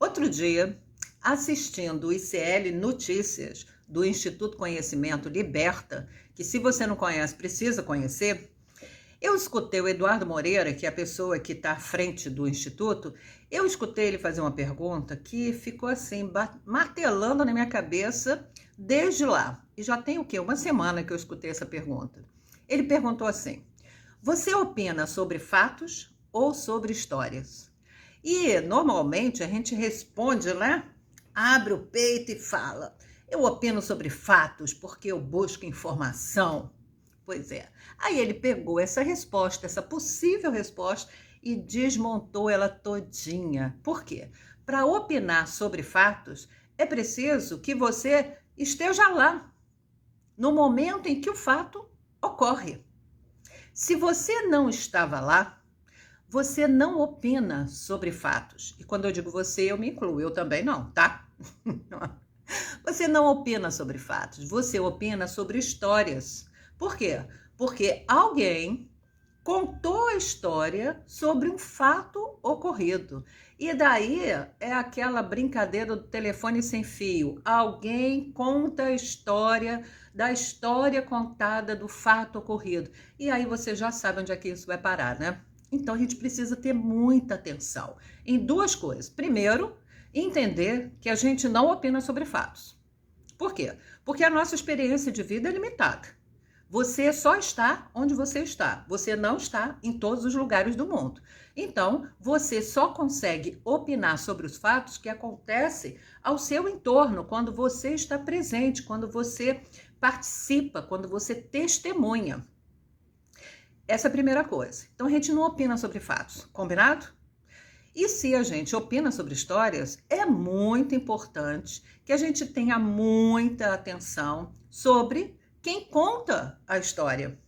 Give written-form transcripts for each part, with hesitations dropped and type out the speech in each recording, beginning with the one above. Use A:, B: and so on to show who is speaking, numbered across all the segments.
A: Outro dia, assistindo o ICL Notícias do Instituto Conhecimento Liberta, que se você não conhece, precisa conhecer, eu escutei o Eduardo Moreira, que é a pessoa que está à frente do Instituto, eu escutei ele fazer uma pergunta que ficou assim, martelando na minha cabeça desde lá. E já tem o quê? Uma semana que eu escutei essa pergunta. Ele perguntou assim: você opina sobre fatos ou sobre histórias? E normalmente a gente responde, né? Abre o peito e fala: eu opino sobre fatos porque eu busco informação. Pois é. Aí ele pegou essa resposta, essa possível resposta, e desmontou ela todinha. Por quê? Para opinar sobre fatos, é preciso que você esteja lá, no momento em que o fato ocorre. Se você não estava lá, você não opina sobre fatos. E quando eu digo você, eu me incluo, eu também não, tá? Você não opina sobre fatos, você opina sobre histórias. Por quê? Porque alguém contou a história sobre um fato ocorrido. E daí é aquela brincadeira do telefone sem fio. Alguém conta a história da história contada do fato ocorrido. E aí você já sabe onde é que isso vai parar, né? Então a gente precisa ter muita atenção em duas coisas. Primeiro, entender que a gente não opina sobre fatos. Por quê? Porque a nossa experiência de vida é limitada. Você só está onde você está. Você não está em todos os lugares do mundo. Então, você só consegue opinar sobre os fatos que acontecem ao seu entorno, quando você está presente, quando você participa, quando você testemunha. Essa é a primeira coisa. Então, a gente não opina sobre fatos, combinado? E se a gente opina sobre histórias, é muito importante que a gente tenha muita atenção sobre quem conta a história.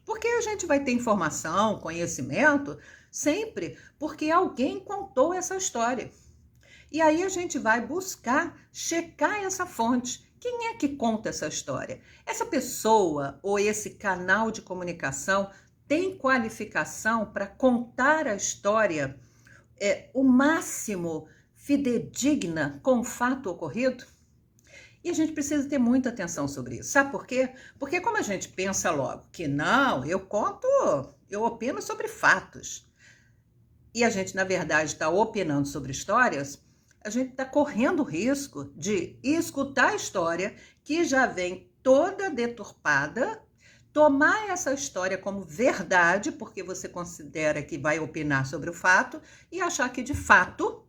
A: Porque a gente vai ter informação, conhecimento, sempre porque alguém contou essa história. E aí a gente vai buscar, checar essa fonte. Quem é que conta essa história? Essa pessoa ou esse canal de comunicação tem qualificação para contar a história o máximo fidedigna com o fato ocorrido? E a gente precisa ter muita atenção sobre isso. Sabe por quê? Porque como a gente pensa logo que não, eu opino sobre fatos, e a gente, na verdade, está opinando sobre histórias, a gente está correndo o risco de escutar a história que já vem toda deturpada, tomar essa história como verdade, porque você considera que vai opinar sobre o fato, e achar que, de fato,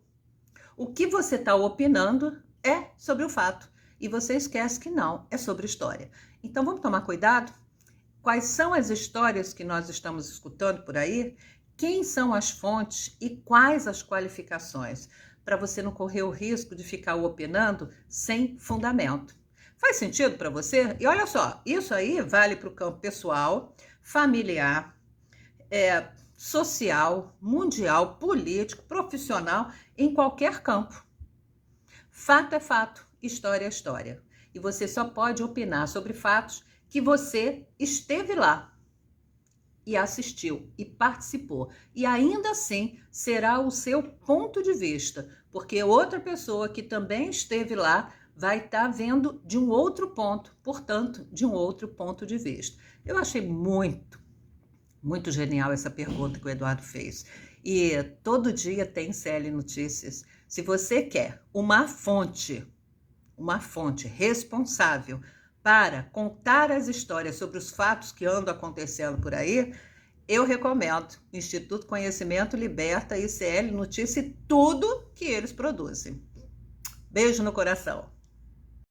A: o que você está opinando é sobre o fato. E você esquece que não, é sobre história. Então, vamos tomar cuidado? Quais são as histórias que nós estamos escutando por aí? Quem são as fontes e quais as qualificações? Para você não correr o risco de ficar opinando sem fundamento. Faz sentido para você? E olha só, isso aí vale para o campo pessoal, familiar, social, mundial, político, profissional, em qualquer campo. Fato é fato, história é história. E você só pode opinar sobre fatos que você esteve lá e assistiu e participou. E ainda assim será o seu ponto de vista, porque outra pessoa que também esteve lá vai estar vendo de um outro ponto, portanto, de um outro ponto de vista. Eu achei muito genial essa pergunta que o Eduardo fez. E todo dia tem CL Notícias. Se você quer uma fonte responsável para contar as histórias sobre os fatos que andam acontecendo por aí, eu recomendo Instituto Conhecimento Liberta, ICL Notícia e tudo que eles produzem. Beijo no coração.